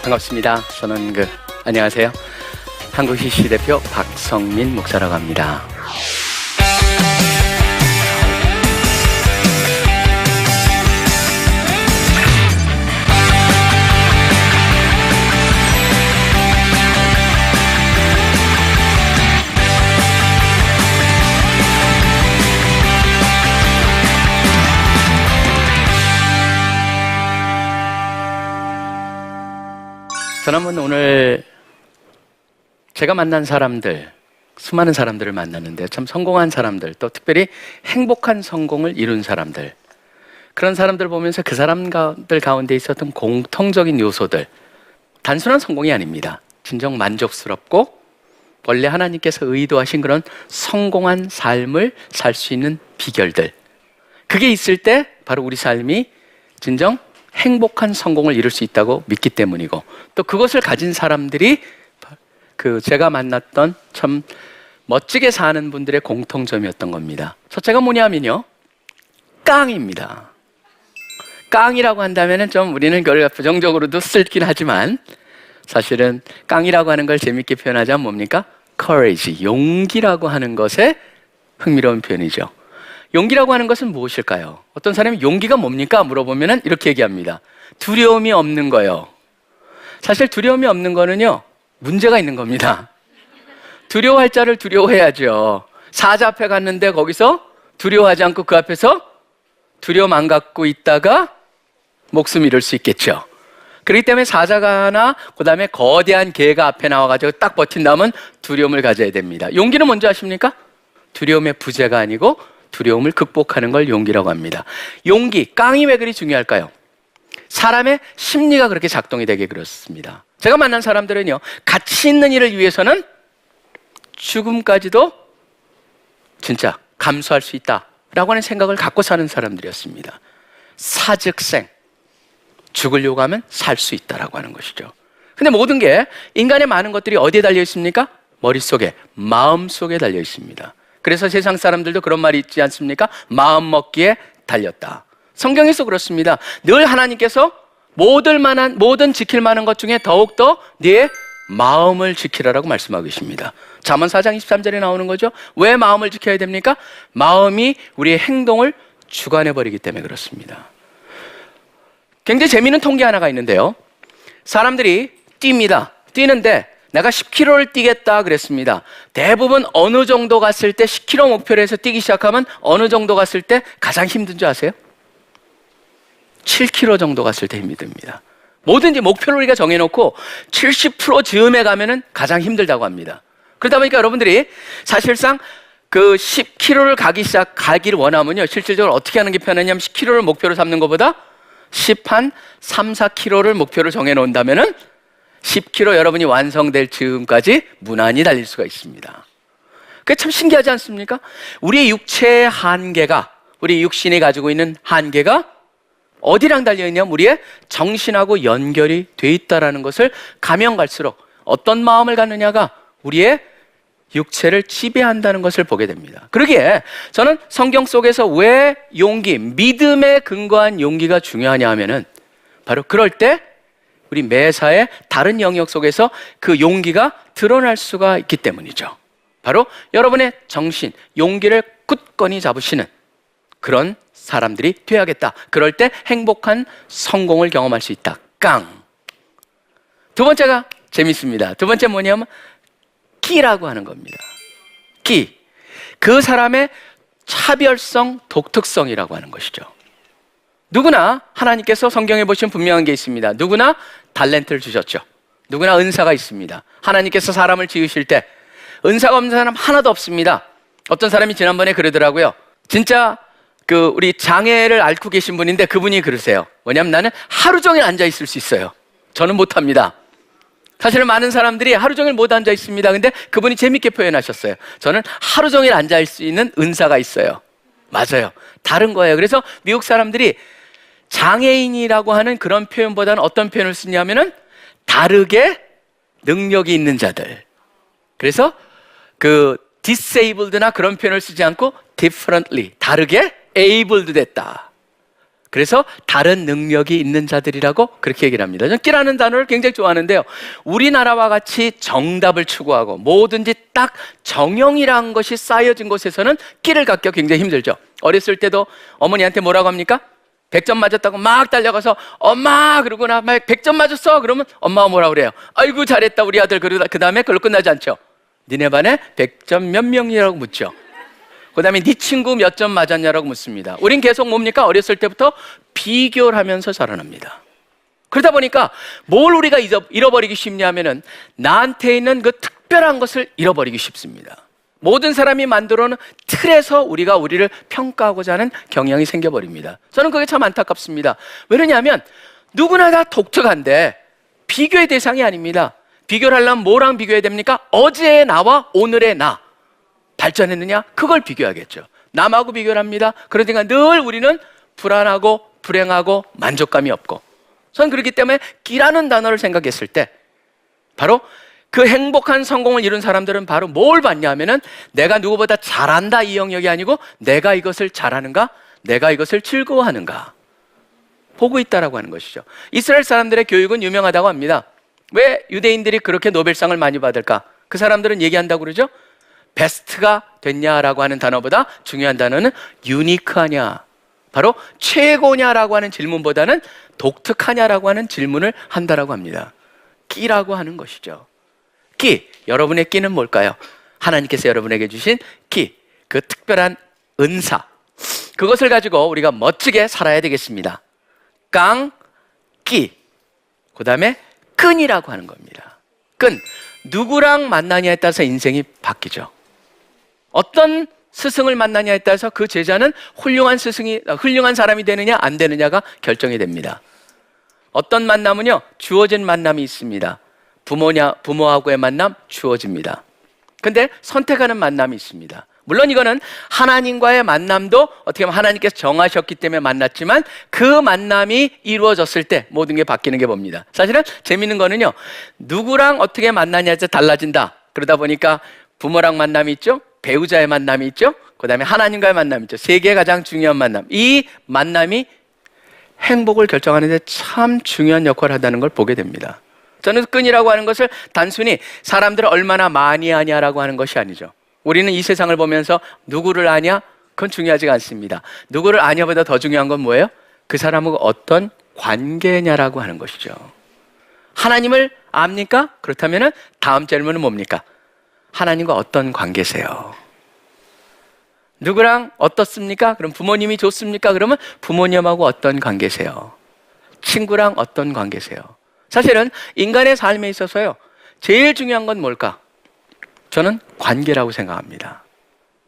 반갑습니다. 저는 안녕하세요. 한국희씨 대표 박성민 목사라고 합니다. 저는 오늘 제가 만난 사람들, 수많은 사람들을 만났는데 참 성공한 사람들, 또 특별히 행복한 성공을 이룬 사람들, 그런 사람들 보면서 그 사람들 가운데 있었던 공통적인 요소들, 단순한 성공이 아닙니다. 진정 만족스럽고 원래 하나님께서 의도하신 그런 성공한 삶을 살 수 있는 비결들, 그게 있을 때 바로 우리 삶이 진정 행복한 성공을 이룰 수 있다고 믿기 때문이고, 또 그것을 가진 사람들이 제가 만났던 참 멋지게 사는 분들의 공통점이었던 겁니다. 첫째가 뭐냐면요, 깡입니다. 깡이라고 한다면 좀 우리는 그걸 부정적으로도 쓸긴 하지만, 사실은 깡이라고 하는 걸 재밌게 표현하자면 뭡니까? courage, 용기라고 하는 것의 흥미로운 표현이죠. 용기라고 하는 것은 무엇일까요? 어떤 사람이 용기가 뭡니까? 물어보면 이렇게 얘기합니다. 두려움이 없는 거요. 사실 두려움이 없는 거는요, 문제가 있는 겁니다. 두려워할 자를 두려워해야죠. 사자 앞에 갔는데 거기서 두려워하지 않고 그 앞에서 두려움 안 갖고 있다가 목숨 잃을 수 있겠죠. 그렇기 때문에 사자가 그 다음에 거대한 개가 앞에 나와가지고 딱 버틴다면 두려움을 가져야 됩니다. 용기는 뭔지 아십니까? 두려움의 부재가 아니고 두려움을 극복하는 걸 용기라고 합니다. 용기, 깡이 왜 그리 중요할까요? 사람의 심리가 그렇게 작동이 되게 그렇습니다. 제가 만난 사람들은요, 가치 있는 일을 위해서는 죽음까지도 진짜 감수할 수 있다라고 하는 생각을 갖고 사는 사람들이었습니다. 사즉생, 죽으려고 하면 살 수 있다라고 하는 것이죠. 근데 모든 게, 인간의 많은 것들이 어디에 달려 있습니까? 머릿속에, 마음속에 달려 있습니다. 그래서 세상 사람들도 그런 말이 있지 않습니까? 마음 먹기에 달렸다. 성경에서 그렇습니다. 늘 하나님께서 모든 지킬 만한 것 중에 더욱더 네 마음을 지키라라고 말씀하고 계십니다. 잠언 4장 23절에 나오는 거죠. 왜 마음을 지켜야 됩니까? 마음이 우리의 행동을 주관해버리기 때문에 그렇습니다. 굉장히 재미있는 통계 하나가 있는데요, 사람들이 뜁니다. 뛰는데 내가 10km를 뛰겠다 그랬습니다. 대부분 어느 정도 갔을 때, 10km 목표로 해서 뛰기 시작하면 어느 정도 갔을 때 가장 힘든 줄 아세요? 7km 정도 갔을 때 힘이 듭니다. 뭐든지 목표를 우리가 정해놓고 70% 즈음에 가면은 가장 힘들다고 합니다. 그러다 보니까 여러분들이 사실상 그 10km를 가기를 원하면요, 실질적으로 어떻게 하는 게 편하냐면 10km를 목표로 삼는 것보다 3, 4km를 목표를 정해놓는다면은 10km 여러분이 완성될 즈음까지 무난히 달릴 수가 있습니다. 그게 참 신기하지 않습니까? 우리의 육체의 한계가, 우리 육신이 가지고 있는 한계가 어디랑 달려있냐면 우리의 정신하고 연결이 돼 있다는 것을 가면 갈수록 어떤 마음을 갖느냐가 우리의 육체를 지배한다는 것을 보게 됩니다. 그러기에 저는 성경 속에서 왜 용기, 믿음에 근거한 용기가 중요하냐 하면은 바로 그럴 때 우리 매사의 다른 영역 속에서 그 용기가 드러날 수가 있기 때문이죠. 바로 여러분의 정신, 용기를 굳건히 잡으시는 그런 사람들이 되어야겠다. 그럴 때 행복한 성공을 경험할 수 있다. 깡. 두 번째가 재밌습니다. 두 번째 뭐냐면 끼라고 하는 겁니다. 끼. 그 사람의 차별성, 독특성이라고 하는 것이죠. 누구나 하나님께서 성경에 보시면 분명한 게 있습니다. 누구나 달란트를 주셨죠. 누구나 은사가 있습니다. 하나님께서 사람을 지으실 때 은사가 없는 사람 하나도 없습니다. 어떤 사람이 지난번에 그러더라고요. 진짜 우리 장애를 앓고 계신 분인데 그분이 그러세요. 뭐냐면 나는 하루 종일 앉아 있을 수 있어요. 저는 못합니다. 사실은 많은 사람들이 하루 종일 못 앉아 있습니다. 근데 그분이 재밌게 표현하셨어요. 저는 하루 종일 앉아 있을 수 있는 은사가 있어요. 맞아요. 다른 거예요. 그래서 미국 사람들이 장애인이라고 하는 그런 표현보다는 어떤 표현을 쓰냐면은 다르게 능력이 있는 자들. 그래서 disabled나 그런 표현을 쓰지 않고 differently, 다르게 abled 됐다. 그래서 다른 능력이 있는 자들이라고 그렇게 얘기를 합니다. 저는 끼라는 단어를 굉장히 좋아하는데요. 우리나라와 같이 정답을 추구하고 뭐든지 딱 정형이라는 것이 쌓여진 곳에서는 끼를 갖기가 굉장히 힘들죠. 어렸을 때도 어머니한테 뭐라고 합니까? 100점 맞았다고 막 달려가서 엄마 그러고 나 100점 맞았어 그러면 엄마가 뭐라고 그래요? 아이고 잘했다 우리 아들. 그러다 그 다음에 그걸로 끝나지 않죠. 니네 반에 100점 몇 명이라고 묻죠. 그 다음에 네 친구 몇 점 맞았냐라고 묻습니다. 우린 계속 뭡니까? 어렸을 때부터 비교를 하면서 자라납니다. 그러다 보니까 뭘 우리가 잃어버리기 쉽냐 하면은 나한테 있는 그 특별한 것을 잃어버리기 쉽습니다. 모든 사람이 만들어 놓은 틀에서 우리가 우리를 평가하고자 하는 경향이 생겨버립니다. 저는 그게 참 안타깝습니다. 왜냐하면 누구나 다 독특한데 비교의 대상이 아닙니다. 비교를 하려면 뭐랑 비교해야 됩니까? 어제의 나와 오늘의 나 발전했느냐? 그걸 비교하겠죠. 남하고 비교를 합니다. 그러니까 늘 우리는 불안하고 불행하고 만족감이 없고, 저는 그렇기 때문에 끼라는 단어를 생각했을 때 바로 그 행복한 성공을 이룬 사람들은 바로 뭘 봤냐 하면은 내가 누구보다 잘한다 이 영역이 아니고 내가 이것을 잘하는가? 내가 이것을 즐거워하는가? 보고 있다라고 하는 것이죠. 이스라엘 사람들의 교육은 유명하다고 합니다. 왜 유대인들이 그렇게 노벨상을 많이 받을까? 그 사람들은 얘기한다고 그러죠. 베스트가 됐냐라고 하는 단어보다 중요한 단어는 유니크하냐, 바로 최고냐라고 하는 질문보다는 독특하냐라고 하는 질문을 한다라고 합니다. 끼라고 하는 것이죠. 끼, 여러분의 끼는 뭘까요? 하나님께서 여러분에게 주신 끼, 그 특별한 은사, 그것을 가지고 우리가 멋지게 살아야 되겠습니다. 깡, 끼, 그 다음에 끈이라고 하는 겁니다. 끈, 누구랑 만나냐에 따라서 인생이 바뀌죠. 어떤 스승을 만나냐에 따라서 그 제자는 훌륭한 사람이 되느냐 안 되느냐가 결정이 됩니다. 어떤 만남은요, 주어진 만남이 있습니다. 부모하고의 만남 주어집니다. 근데 선택하는 만남이 있습니다. 물론 이거는 하나님과의 만남도 어떻게 보면 하나님께서 정하셨기 때문에 만났지만 그 만남이 이루어졌을 때 모든 게 바뀌는 게 뭡니다. 사실은 재밌는 거는요, 누구랑 어떻게 만나냐에 따라 달라진다. 그러다 보니까 부모랑 만남이 있죠, 배우자의 만남이 있죠, 그 다음에 하나님과의 만남이 있죠. 세계의 가장 중요한 만남, 이 만남이 행복을 결정하는 데 참 중요한 역할을 한다는 걸 보게 됩니다. 저는 끈이라고 하는 것을 단순히 사람들을 얼마나 많이 아냐라고 하는 것이 아니죠. 우리는 이 세상을 보면서 누구를 아냐? 그건 중요하지가 않습니다. 누구를 아냐보다 더 중요한 건 뭐예요? 그 사람하고 어떤 관계냐라고 하는 것이죠. 하나님을 압니까? 그렇다면 다음 질문은 뭡니까? 하나님과 어떤 관계세요? 누구랑 어떻습니까? 그럼 부모님이 좋습니까? 그러면 부모님하고 어떤 관계세요? 친구랑 어떤 관계세요? 사실은 인간의 삶에 있어서요, 제일 중요한 건 뭘까? 저는 관계라고 생각합니다.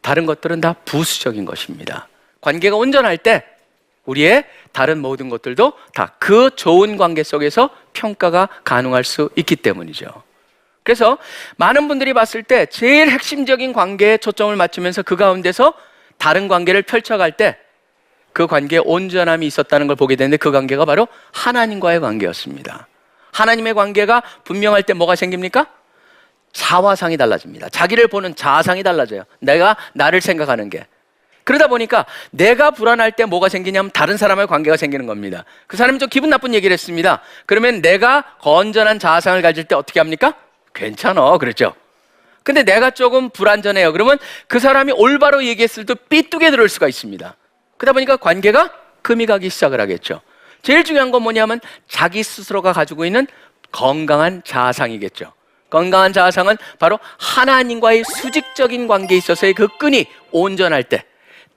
다른 것들은 다 부수적인 것입니다. 관계가 온전할 때 우리의 다른 모든 것들도 다 그 좋은 관계 속에서 평가가 가능할 수 있기 때문이죠. 그래서 많은 분들이 봤을 때 제일 핵심적인 관계에 초점을 맞추면서 그 가운데서 다른 관계를 펼쳐갈 때 그 관계에 온전함이 있었다는 걸 보게 되는데, 그 관계가 바로 하나님과의 관계였습니다. 하나님의 관계가 분명할 때 뭐가 생깁니까? 자화상이 달라집니다. 자기를 보는 자아상이 달라져요. 내가 나를 생각하는 게. 그러다 보니까 내가 불안할 때 뭐가 생기냐면 다른 사람과의 관계가 생기는 겁니다. 그 사람이 좀 기분 나쁜 얘기를 했습니다. 그러면 내가 건전한 자아상을 가질 때 어떻게 합니까? 괜찮아, 그렇죠? 근데 내가 조금 불안전해요. 그러면 그 사람이 올바로 얘기했을 때 삐뚤게 들을 수가 있습니다. 그러다 보니까 관계가 금이 가기 시작을 하겠죠. 제일 중요한 건 뭐냐면 자기 스스로가 가지고 있는 건강한 자아상이겠죠. 건강한 자아상은 바로 하나님과의 수직적인 관계에 있어서의 그 끈이 온전할 때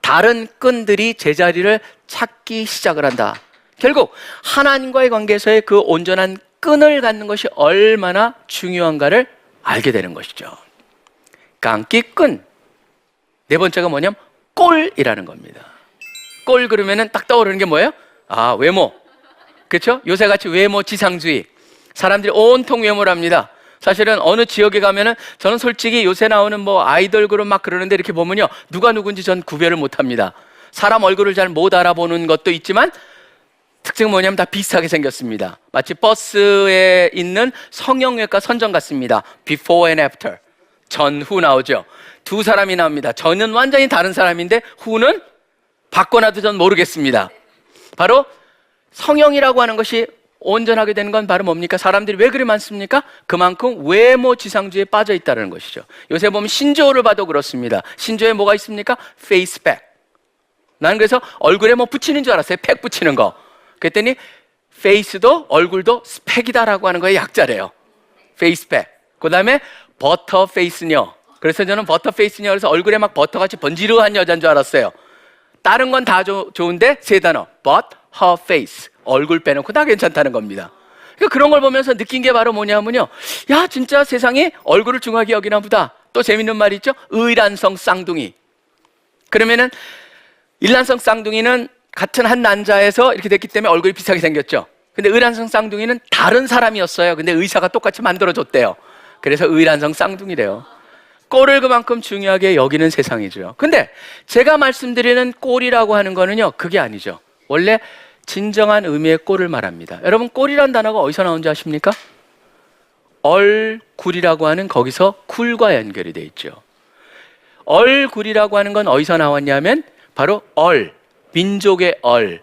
다른 끈들이 제자리를 찾기 시작을 한다. 결국 하나님과의 관계에서의 그 온전한 끈을 갖는 것이 얼마나 중요한가를 알게 되는 것이죠. 깡기 끈. 네 번째가 뭐냐면 꼴이라는 겁니다. 꼴 그러면은 딱 떠오르는 게 뭐예요? 아, 외모. 그렇죠? 요새같이 외모 지상주의. 사람들이 온통 외모를 합니다. 사실은 어느 지역에 가면은 저는 솔직히 요새 나오는 뭐 아이돌 그룹 막 그러는데 이렇게 보면요, 누가 누군지 전 구별을 못 합니다. 사람 얼굴을 잘 못 알아보는 것도 있지만 특징은 뭐냐면 다 비슷하게 생겼습니다. 마치 버스에 있는 성형외과 선정 같습니다. Before and after. 전후 나오죠. 두 사람이 나옵니다. 전은 완전히 다른 사람인데 후는 바꿔놔도 전 모르겠습니다. 바로 성형이라고 하는 것이 온전하게 되는 건 바로 뭡니까? 사람들이 왜 그리 많습니까? 그만큼 외모 지상주의에 빠져 있다는 것이죠. 요새 보면 신조어를 봐도 그렇습니다. 신조어에 뭐가 있습니까? 페이스팩. 나는 그래서 얼굴에 뭐 붙이는 줄 알았어요. 팩 붙이는 거. 그랬더니 페이스도 얼굴도 스펙이다라고 하는 거에 약자래요. 페이스팩. 그 다음에 버터 페이스녀. 그래서 저는 버터 페이스녀 그래서 얼굴에 막 버터같이 번지르한 여자인 줄 알았어요. 다른 건 다 좋은데 세 단어. But her face. 얼굴 빼놓고 다 괜찮다는 겁니다. 그러니까 그런 걸 보면서 느낀 게 바로 뭐냐면요. 야, 진짜 세상에 얼굴을 중요하게 여기나 보다. 또 재밌는 말이 있죠. 의란성 쌍둥이. 그러면은 일란성 쌍둥이는 같은 한 난자에서 이렇게 됐기 때문에 얼굴이 비슷하게 생겼죠. 근데 의란성 쌍둥이는 다른 사람이었어요. 근데 의사가 똑같이 만들어줬대요. 그래서 의란성 쌍둥이래요. 꼴을 그만큼 중요하게 여기는 세상이죠. 근데 제가 말씀드리는 꼴이라고 하는 거는요, 그게 아니죠. 원래 진정한 의미의 꼴을 말합니다. 여러분, 꼴이란 단어가 어디서 나온지 아십니까? 얼굴이라고 하는 거기서 굴과 연결이 돼 있죠. 얼굴이라고 하는 건 어디서 나왔냐면 바로 민족의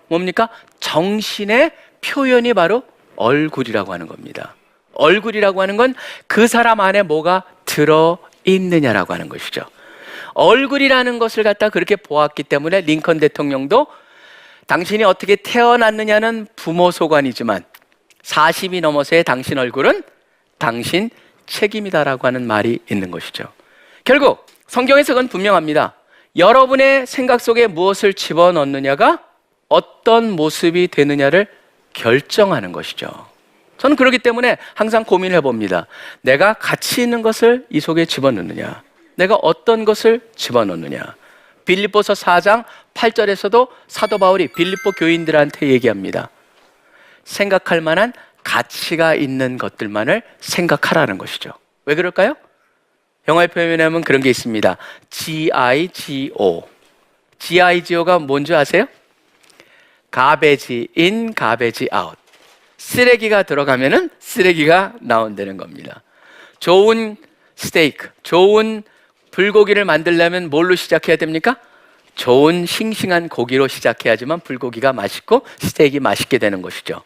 뭡니까? 정신의 표현이 바로 얼굴이라고 하는 겁니다. 얼굴이라고 하는 건 그 사람 안에 뭐가 들어있느냐라고 하는 것이죠. 얼굴이라는 것을 갖다 그렇게 보았기 때문에 링컨 대통령도 당신이 어떻게 태어났느냐는 부모 소관이지만 40이 넘어서의 당신 얼굴은 당신 책임이다라고 하는 말이 있는 것이죠. 결국 성경에서 그건 분명합니다. 여러분의 생각 속에 무엇을 집어넣느냐가 어떤 모습이 되느냐를 결정하는 것이죠. 저는 그렇기 때문에 항상 고민을 해봅니다. 내가 가치 있는 것을 이 속에 집어넣느냐, 내가 어떤 것을 집어넣느냐. 빌립보서 4장 8절에서도 사도 바울이 빌립보 교인들한테 얘기합니다. 생각할 만한 가치가 있는 것들만을 생각하라는 것이죠. 왜 그럴까요? 영어에 표현하면 그런 게 있습니다. GIGO. GIGO가 뭔지 아세요? garbage in, garbage out. 쓰레기가 들어가면은 쓰레기가 나온다는 겁니다. 좋은 스테이크, 좋은 불고기를 만들려면 뭘로 시작해야 됩니까? 좋은 싱싱한 고기로 시작해야지만 불고기가 맛있고 스테이크가 맛있게 되는 것이죠.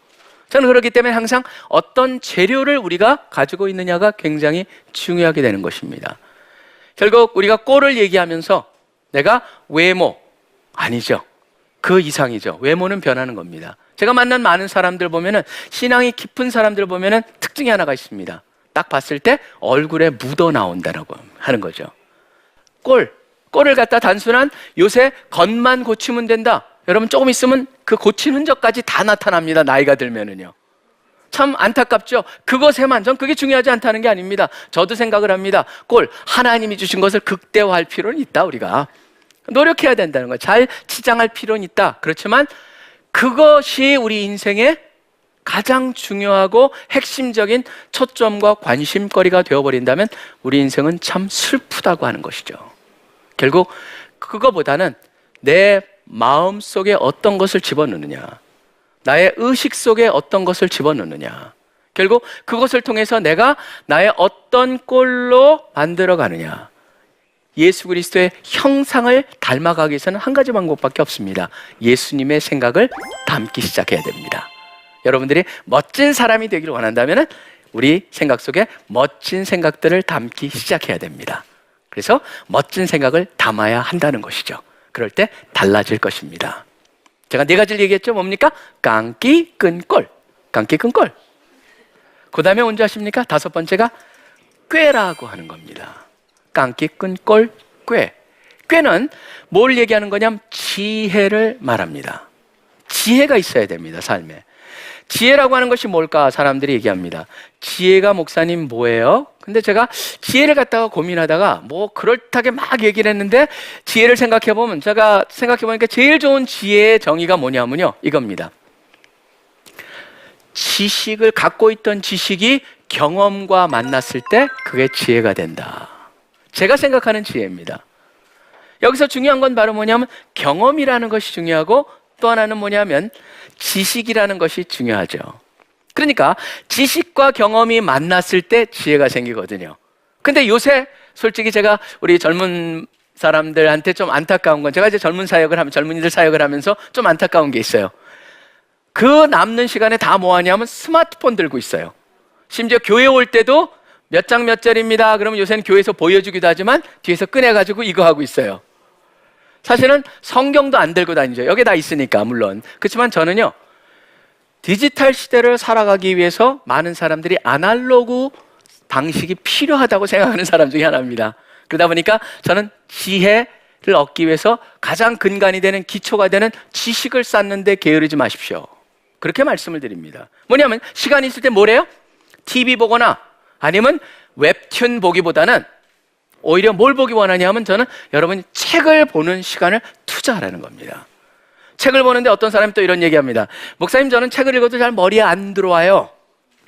저는 그렇기 때문에 항상 어떤 재료를 우리가 가지고 있느냐가 굉장히 중요하게 되는 것입니다. 결국 우리가 꼴을 얘기하면서 내가 외모, 아니죠. 그 이상이죠. 외모는 변하는 겁니다. 제가 만난 많은 사람들 보면은, 신앙이 깊은 사람들 보면은 특징이 하나가 있습니다. 딱 봤을 때 얼굴에 묻어 나온다라고 하는 거죠. 꼴을 갖다 단순한 요새 겉만 고치면 된다. 여러분 조금 있으면 그 고친 흔적까지 다 나타납니다. 나이가 들면은요. 참 안타깝죠. 그것에만, 전 그게 중요하지 않다는 게 아닙니다. 저도 생각을 합니다. 하나님이 주신 것을 극대화할 필요는 있다. 우리가 노력해야 된다는 거예요. 잘 치장할 필요는 있다. 그렇지만 그것이 우리 인생의 가장 중요하고 핵심적인 초점과 관심거리가 되어버린다면 우리 인생은 참 슬프다고 하는 것이죠. 결국 그거보다는 내 마음 속에 어떤 것을 집어넣느냐, 나의 의식 속에 어떤 것을 집어넣느냐, 결국 그것을 통해서 내가 나의 어떤 꼴로 만들어가느냐. 예수 그리스도의 형상을 닮아가기 위해서는 한 가지 방법밖에 없습니다. 예수님의 생각을 담기 시작해야 됩니다. 여러분들이 멋진 사람이 되기를 원한다면 우리 생각 속에 멋진 생각들을 담기 시작해야 됩니다. 그래서 멋진 생각을 담아야 한다는 것이죠. 그럴 때 달라질 것입니다. 제가 4가지를 얘기했죠. 뭡니까? 깡기, 끈, 꼴. 깡기, 끈, 꼴. 그 다음에 뭔지 아십니까? 5번째가 꾀라고 하는 겁니다. 깡기, 끈, 꼴, 꾀. 꾀는 뭘 얘기하는 거냐면 지혜를 말합니다. 지혜가 있어야 됩니다. 삶에. 지혜라고 하는 것이 뭘까? 사람들이 얘기합니다. 지혜가 목사님 뭐예요? 근데 제가 지혜를 갖다가 고민하다가 뭐 그럴듯하게 막 얘기를 했는데 지혜를 생각해보면, 제가 생각해보니까 제일 좋은 지혜의 정의가 뭐냐면요, 이겁니다. 지식을 갖고 있던 지식이 경험과 만났을 때 그게 지혜가 된다. 제가 생각하는 지혜입니다. 여기서 중요한 건 바로 뭐냐면 경험이라는 것이 중요하고, 또 하나는 뭐냐면 지식이라는 것이 중요하죠. 그러니까 지식과 경험이 만났을 때 지혜가 생기거든요. 근데 요새 솔직히 제가 우리 젊은 사람들한테 좀 안타까운 건, 제가 이제 젊은이들 사역을 하면서 좀 안타까운 게 있어요. 그 남는 시간에 다 뭐하냐면 스마트폰 들고 있어요. 심지어 교회 올 때도 몇 장 몇 절입니다. 그러면 요새는 교회에서 보여주기도 하지만 뒤에서 꺼내가지고 이거 하고 있어요. 사실은 성경도 안 들고 다니죠. 여기 다 있으니까 물론. 그렇지만 저는요, 디지털 시대를 살아가기 위해서 많은 사람들이 아날로그 방식이 필요하다고 생각하는 사람 중에 하나입니다. 그러다 보니까 저는 지혜를 얻기 위해서 가장 근간이 되는, 기초가 되는 지식을 쌓는데 게으르지 마십시오. 그렇게 말씀을 드립니다. 뭐냐면 시간이 있을 때 뭐래요? TV 보거나 아니면 웹툰 보기보다는 오히려 뭘 보기 원하냐면 저는 여러분이 책을 보는 시간을 투자하라는 겁니다. 책을 보는데 어떤 사람이 또 이런 얘기합니다. 목사님, 저는 책을 읽어도 잘 머리에 안 들어와요.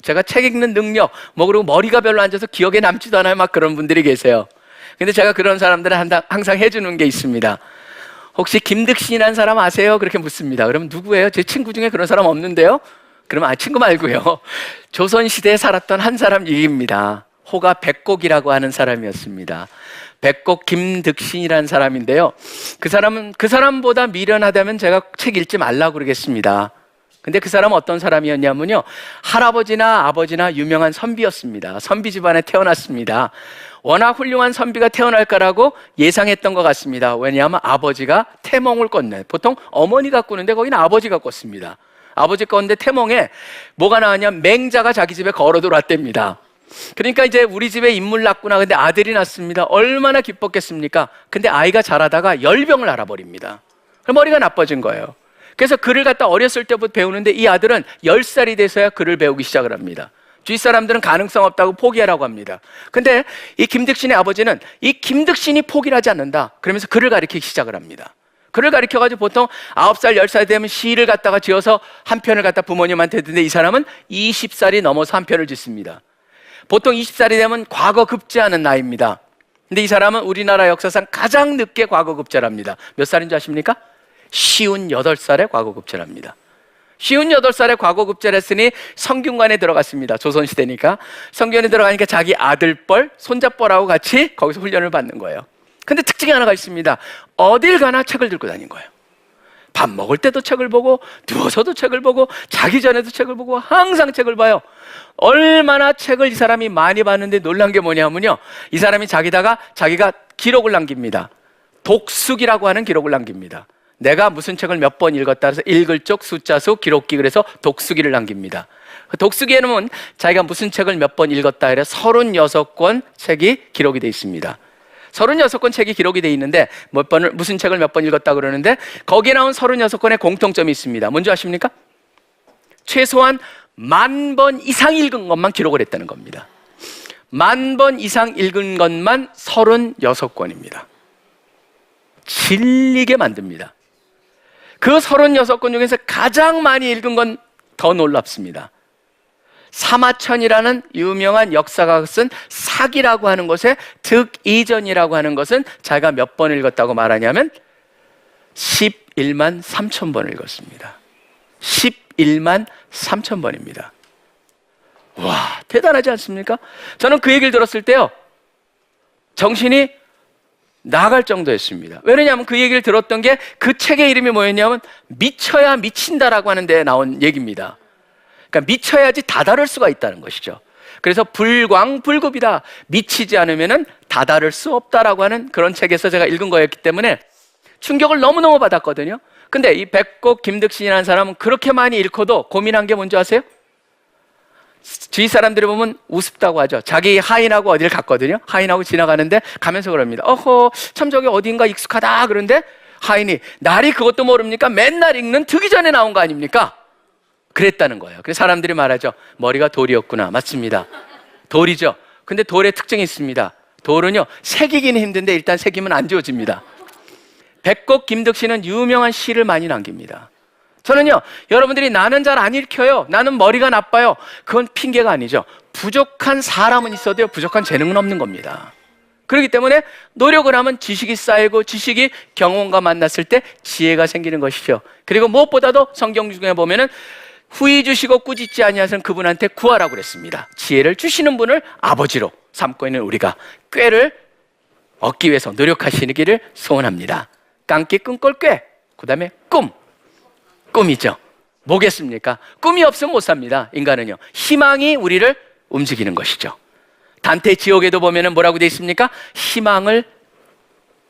제가 책 읽는 능력, 그리고 머리가 별로 안 좋아서 기억에 남지도 않아요. 막 그런 분들이 계세요. 근데 제가 그런 사람들은 항상 해주는 게 있습니다. 혹시 김득신이라는 사람 아세요? 그렇게 묻습니다. 그러면 누구예요? 제 친구 중에 그런 사람 없는데요? 그러면 친구 말고요. 조선시대에 살았던 한 사람 얘기입니다. 호가 백곡이라고 하는 사람이었습니다. 백곡 김득신이라는 사람인데요. 그 사람보다 미련하다면 제가 책 읽지 말라고 그러겠습니다. 근데 그 사람은 어떤 사람이었냐면요, 할아버지나 아버지나 유명한 선비였습니다. 선비 집안에 태어났습니다. 워낙 훌륭한 선비가 태어날 거라고 예상했던 것 같습니다. 왜냐하면 아버지가 태몽을 꿨네. 보통 어머니가 꾸는데 거기는 아버지가 꿨습니다. 아버지 꿨는데 태몽에 뭐가 나왔냐면 맹자가 자기 집에 걸어 들어왔답니다. 그러니까 이제 우리 집에 인물 낳구나. 근데 아들이 낳습니다. 얼마나 기뻤겠습니까? 근데 아이가 자라다가 열병을 앓아버립니다. 머리가 나빠진 거예요. 그래서 글을 갖다 어렸을 때부터 배우는데 이 아들은 10살이 돼서야 글을 배우기 시작을 합니다. 주위 사람들은 가능성 없다고 포기하라고 합니다. 근데 이 김득신의 아버지는 이 김득신이 포기를 하지 않는다. 그러면서 글을 가르치기 시작을 합니다. 글을 가르쳐가지고 보통 9살, 10살 되면 시를 갖다가 지어서 한 편을 갖다 부모님한테 듣는데 이 사람은 20살이 넘어서 한 편을 짓습니다. 보통 20살이 되면 과거급제하는 나이입니다. 근데 이 사람은 우리나라 역사상 가장 늦게 과거급제랍니다. 몇 살인 줄 아십니까? 58살에 과거급제랍니다. 58살에 과거급제를 했으니 성균관에 들어갔습니다. 조선시대니까. 성균관에 들어가니까 자기 아들뻘, 손자뻘하고 같이 거기서 훈련을 받는 거예요. 근데 특징이 하나가 있습니다. 어딜 가나 책을 들고 다닌 거예요. 밥 먹을 때도 책을 보고, 누워서도 책을 보고, 자기 전에도 책을 보고, 항상 책을 봐요. 얼마나 책을 이 사람이 많이 봤는데 놀란 게 뭐냐면요, 이 사람이 자기가 기록을 남깁니다. 독수기라고 하는 기록을 남깁니다. 내가 무슨 책을 몇 번 읽었다 해서 읽을 쪽 숫자 수 기록기, 그래서 독수기를 남깁니다. 독수기에는 자기가 무슨 책을 몇 번 읽었다 해서 36권 책이 기록이 되어 있습니다. 36권 책이 기록이 되어 있는데 무슨 책을 몇 번 읽었다 그러는데 거기에 나온 36권의 공통점이 있습니다. 뭔지 아십니까? 최소한 10,000번 이상 읽은 것만 기록을 했다는 겁니다. 10,000번 이상 읽은 것만 36권입니다. 질리게 만듭니다. 그 36권 중에서 가장 많이 읽은 건 더 놀랍습니다. 사마천이라는 유명한 역사가가 쓴 사기라고 하는 것에 득이전이라고 하는 것은 자기가 몇 번 읽었다고 말하냐면 11만 3천 번을 읽었습니다. 11만 3천 번입니다. 와, 대단하지 않습니까? 저는 그 얘기를 들었을 때요, 정신이 나갈 정도였습니다. 왜냐하면 그 얘기를 들었던 게 그 책의 이름이 뭐였냐면 미쳐야 미친다라고 하는 데에 나온 얘기입니다. 그러니까 미쳐야지 다다를 수가 있다는 것이죠. 그래서 불광불급이다. 미치지 않으면 다다를 수 없다라고 하는 그런 책에서 제가 읽은 거였기 때문에 충격을 너무너무 받았거든요. 근데 이 백곡 김득신이라는 사람은 그렇게 많이 읽어도 고민한 게 뭔지 아세요? 주위 사람들이 보면 우습다고 하죠. 자기 하인하고 어디를 갔거든요. 하인하고 지나가는데 가면서 그럽니다. 어허, 참 저기 어딘가 익숙하다. 그런데 하인이 날이 그것도 모릅니까? 맨날 읽는 듣기 전에 나온 거 아닙니까? 그랬다는 거예요. 그래서 사람들이 말하죠. 머리가 돌이었구나. 맞습니다. 돌이죠. 근데 돌의 특징이 있습니다. 돌은요, 새기기는 힘든데 일단 새기면 안 지워집니다. 백곡 김득신은 유명한 시를 많이 남깁니다. 저는요, 여러분들이 나는 잘 안 읽혀요, 나는 머리가 나빠요, 그건 핑계가 아니죠. 부족한 사람은 있어도요, 부족한 재능은 없는 겁니다. 그렇기 때문에 노력을 하면 지식이 쌓이고 지식이 경험과 만났을 때 지혜가 생기는 것이죠. 그리고 무엇보다도 성경 중에 보면은 후히 주시고 꾸짖지 아니하시는 그분한테 구하라고 그랬습니다. 지혜를 주시는 분을 아버지로 삼고 있는 우리가 꾀를 얻기 위해서 노력하시기를 소원합니다. 깡기 끈꼴 꾀, 그 다음에 꿈이죠. 뭐겠습니까? 꿈이 없으면 못 삽니다. 인간은요. 희망이 우리를 움직이는 것이죠. 단테 지옥에도 보면은 뭐라고 돼 있습니까? 희망을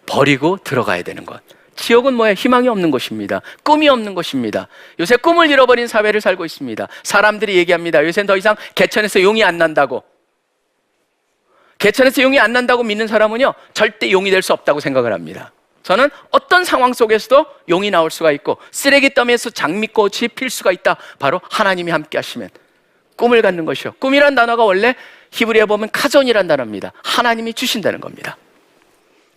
버리고 들어가야 되는 것. 지옥은 뭐예요? 희망이 없는 곳입니다. 꿈이 없는 곳입니다. 요새 꿈을 잃어버린 사회를 살고 있습니다. 사람들이 얘기합니다. 요새는 더 이상 개천에서 용이 안 난다고. 개천에서 용이 안 난다고 믿는 사람은요, 절대 용이 될 수 없다고 생각을 합니다. 저는 어떤 상황 속에서도 용이 나올 수가 있고 쓰레기 더미에서 장미꽃이 필 수가 있다. 바로 하나님이 함께 하시면. 꿈을 갖는 것이요. 꿈이란 단어가 원래 히브리어에 보면 카존이란 단어입니다. 하나님이 주신다는 겁니다.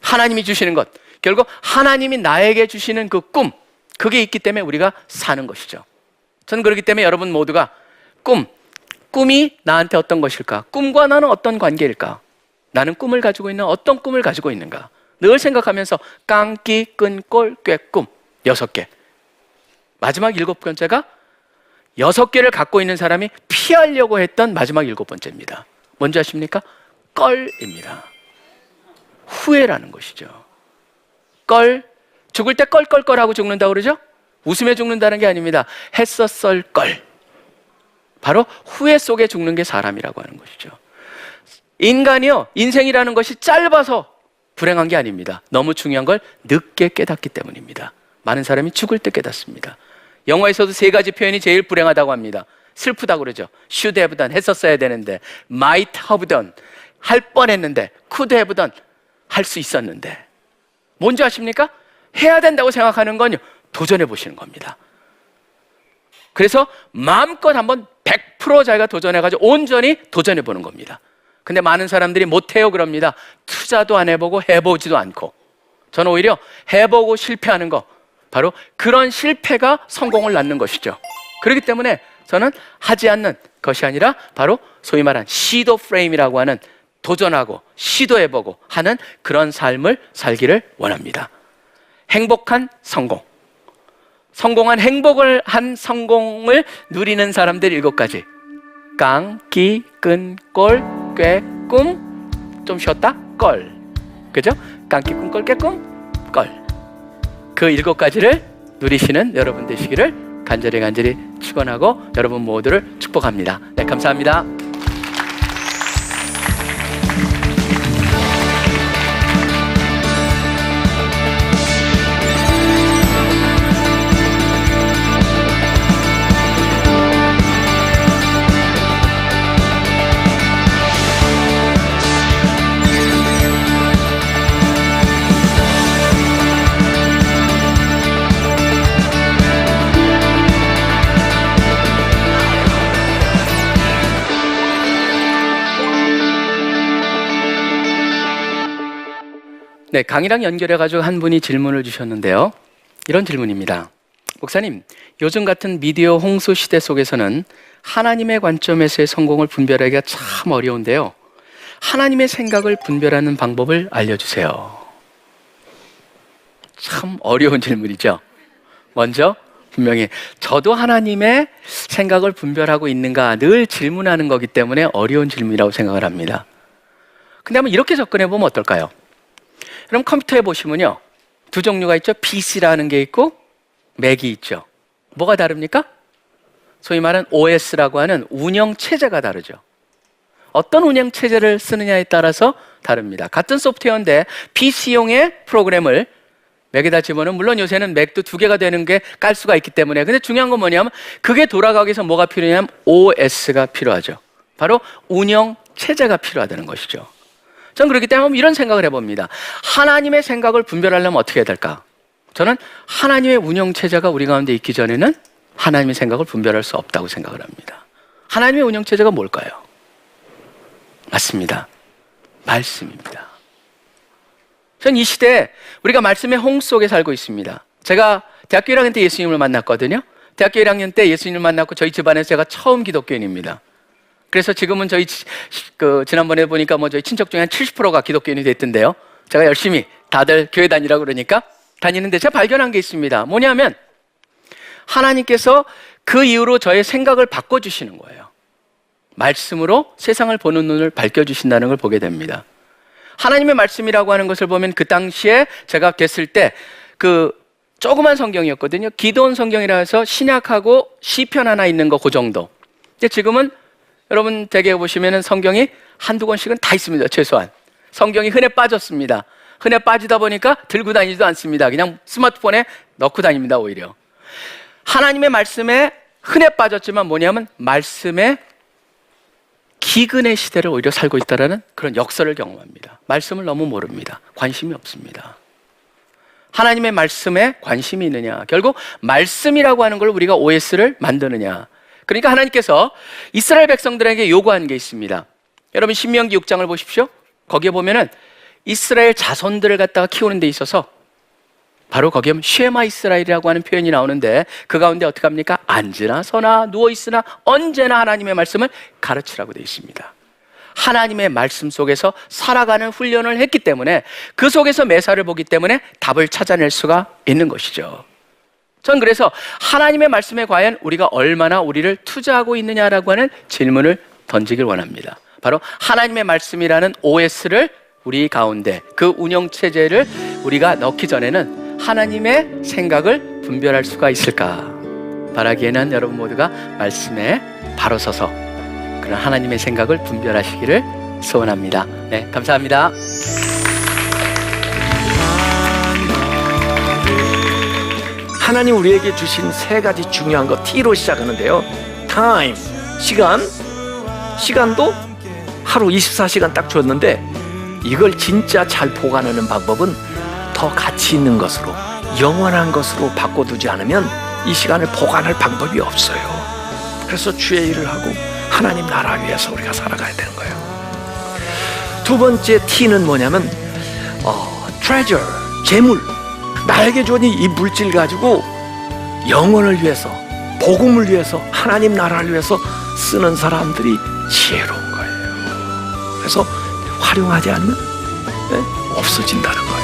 하나님이 주시는 것. 결국 하나님이 나에게 주시는 그 꿈, 그게 있기 때문에 우리가 사는 것이죠. 저는 그렇기 때문에 여러분 모두가 꿈이 나한테 어떤 것일까? 꿈과 나는 어떤 관계일까? 나는 꿈을 가지고 있는 어떤 꿈을 가지고 있는가? 늘 생각하면서 깡기, 끈, 꼴, 꾀, 꿈 6개. 마지막 7번째가 6개를 갖고 있는 사람이 피하려고 했던 마지막 7번째입니다. 뭔지 아십니까? 껄입니다. 후회라는 것이죠. 껄, 죽을 때 껄껄껄하고 죽는다고 그러죠? 웃으며 죽는다는 게 아닙니다. 했었을 걸. 바로 후회 속에 죽는 게 사람이라고 하는 것이죠. 인간이요, 인생이라는 것이 짧아서 불행한 게 아닙니다. 너무 중요한 걸 늦게 깨닫기 때문입니다. 많은 사람이 죽을 때 깨닫습니다. 영화에서도 3가지 표현이 제일 불행하다고 합니다. 슬프다고 그러죠. should have done, 했었어야 되는데, might have done, 할 뻔했는데, could have done, 할 수 있었는데. 뭔지 아십니까? 해야 된다고 생각하는 건 도전해 보시는 겁니다. 그래서 마음껏 한번 100% 자기가 도전해가지고 온전히 도전해 보는 겁니다. 근데 많은 사람들이 못해요 그럽니다. 투자도 안 해보고 해보지도 않고. 저는 오히려 해보고 실패하는 거, 바로 그런 실패가 성공을 낳는 것이죠. 그렇기 때문에 저는 하지 않는 것이 아니라 바로 소위 말하는 시도 프레임이라고 하는 도전하고 시도해보고 하는 그런 삶을 살기를 원합니다. 행복한 성공. 성공한 행복을 한 성공을 누리는 사람들 7가지. 깡, 기, 끈, 꼴, 꾀, 꿈. 좀 쉬었다? 껄. 그죠? 깡, 기, 끈, 꼴, 꾀, 꿈, 껄. 그 7가지를 누리시는 여러분 되시기를 간절히 축원하고 여러분 모두를 축복합니다. 네, 감사합니다. 네, 강의랑 연결해가지고 한 분이 질문을 주셨는데요. 이런 질문입니다. 목사님, 요즘 같은 미디어 홍수 시대 속에서는 하나님의 관점에서의 성공을 분별하기가 참 어려운데요. 하나님의 생각을 분별하는 방법을 알려주세요. 참 어려운 질문이죠. 먼저 분명히 저도 하나님의 생각을 분별하고 있는가 늘 질문하는 거기 때문에 어려운 질문이라고 생각을 합니다. 근데 한번 이렇게 접근해 보면 어떨까요? 그럼 컴퓨터에 보시면요, 2 종류가 있죠. PC라는 게 있고 맥이 있죠. 뭐가 다릅니까? 소위 말하는 OS라고 하는 운영체제가 다르죠. 어떤 운영체제를 쓰느냐에 따라서 다릅니다. 같은 소프트웨어인데 PC용의 프로그램을 맥에다 집어넣으면, 물론 요새는 맥도 2개가 되는 게 깔 수가 있기 때문에, 근데 중요한 건 뭐냐면 그게 돌아가기 위해서 뭐가 필요하냐면 OS가 필요하죠. 바로 운영체제가 필요하다는 것이죠. 저는 그렇기 때문에 이런 생각을 해봅니다. 하나님의 생각을 분별하려면 어떻게 해야 될까? 저는 하나님의 운영체제가 우리 가운데 있기 전에는 하나님의 생각을 분별할 수 없다고 생각을 합니다. 하나님의 운영체제가 뭘까요? 맞습니다. 말씀입니다. 전 이 시대에 우리가 말씀의 홍수 속에 살고 있습니다. 제가 대학교 1학년 때 예수님을 만났거든요. 대학교 1학년 때 예수님을 만났고 저희 집안에서 제가 처음 기독교인입니다. 그래서 지금은 저희 지난번에 보니까 저희 친척 중에 한 70%가 기독교인이 됐던데요. 제가 열심히 다들 교회 다니라고 그러니까 다니는데 제가 발견한 게 있습니다. 뭐냐면 하나님께서 그 이후로 저의 생각을 바꿔주시는 거예요. 말씀으로 세상을 보는 눈을 밝혀주신다는 걸 보게 됩니다. 하나님의 말씀이라고 하는 것을 보면 그 당시에 제가 됐을 때 조그만 성경이었거든요. 기도원 성경이라 해서 신약하고 시편 하나 있는 거 그 정도. 근데 지금은 여러분 대개 보시면은 성경이 한두 권씩은 다 있습니다. 최소한. 성경이 흔해 빠졌습니다. 흔해 빠지다 보니까 들고 다니지도 않습니다. 그냥 스마트폰에 넣고 다닙니다, 오히려. 하나님의 말씀에 흔해 빠졌지만 뭐냐면 말씀의 기근의 시대를 오히려 살고 있다는 그런 역설을 경험합니다. 말씀을 너무 모릅니다. 관심이 없습니다. 하나님의 말씀에 관심이 있느냐? 결국 말씀이라고 하는 걸 우리가 OS를 만드느냐? 그러니까 하나님께서 이스라엘 백성들에게 요구한 게 있습니다. 여러분 신명기 6장을 보십시오. 거기에 보면은 이스라엘 자손들을 갖다가 키우는 데 있어서 바로 거기에 쉐마 이스라엘이라고 하는 표현이 나오는데 그 가운데 어떻게 합니까? 앉으나 서나 누워있으나 언제나 하나님의 말씀을 가르치라고 되어 있습니다. 하나님의 말씀 속에서 살아가는 훈련을 했기 때문에 그 속에서 매사를 보기 때문에 답을 찾아낼 수가 있는 것이죠. 전 그래서 하나님의 말씀에 과연 우리가 얼마나 우리를 투자하고 있느냐라고 하는 질문을 던지길 원합니다. 바로 하나님의 말씀이라는 OS를 우리 가운데 그 운영체제를 우리가 넣기 전에는 하나님의 생각을 분별할 수가 있을까? 바라기에는 여러분 모두가 말씀에 바로 서서 그런 하나님의 생각을 분별하시기를 소원합니다. 네, 감사합니다. 하나님 우리에게 주신 세 가지 중요한 거 T로 시작하는데요. 타임, 시간도 하루 24시간 딱 줬는데 이걸 진짜 잘 보관하는 방법은 더 가치 있는 것으로 영원한 것으로 바꿔두지 않으면 이 시간을 보관할 방법이 없어요. 그래서 주의 일을 하고 하나님 나라 위해서 우리가 살아가야 되는 거예요. 두 번째 T는 뭐냐면 treasure, 재물. 나에게 주어진 이 물질 가지고 영혼을 위해서, 복음을 위해서, 하나님 나라를 위해서 쓰는 사람들이 지혜로운 거예요. 그래서 활용하지 않으면 없어진다는 거예요.